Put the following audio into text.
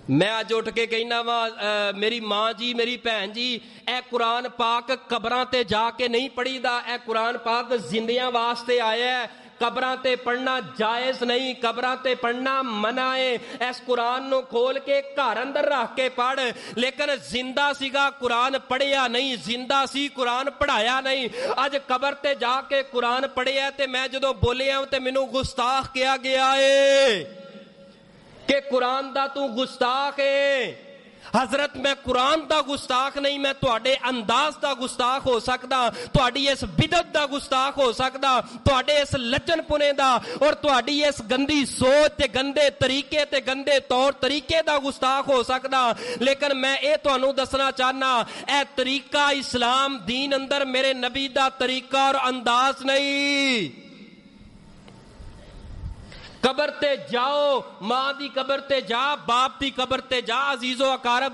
میں اج اٹھ کے کہنا وا میری ماں جی میری بھن جی اے قرآن پاک قبراں تے جا کے نہیں پڑھی دا، اے قرآن پاک زندیاں واسطے آیا ہے، قبراں تے پڑھنا جائز نہیں، قبراں تے پڑھنا منع ہے۔ اس قرآن نو کھول کے گھر اندر رکھ کے پڑھ، لیکن زندہ سیگا قرآن پڑھیا نہیں، زندہ سی قرآن پڑھایا نہیں۔ اج قبر تے جا کے قرآن پڑھیا تے میں جدوں بولیا تے مینوں گستاخ کیا گیا ہے کہ قرآن دا تو گستاخ ہے۔ حضرت میں قرآن دا گستاخ نہیں، میں تواڈے انداز دا گستاخ ہو سکدا، تواڈی اس بدعت دا گستاخ ہو سکدا، تواڈے اس لچن پنے دا اور تواڈی اس گندی سوچ تے گندے طریقے تے گندے طور طریقے دا گستاخ ہو سکدا، لیکن میں اے تانوں دسنا چاہنا اے طریقہ اسلام دین اندر میرے نبی دا طریقہ اور انداز نہیں۔ قبر تے جاؤ، ماں دی قبر تے جا، باپ دی قبر تے جا، عزیز و اقارب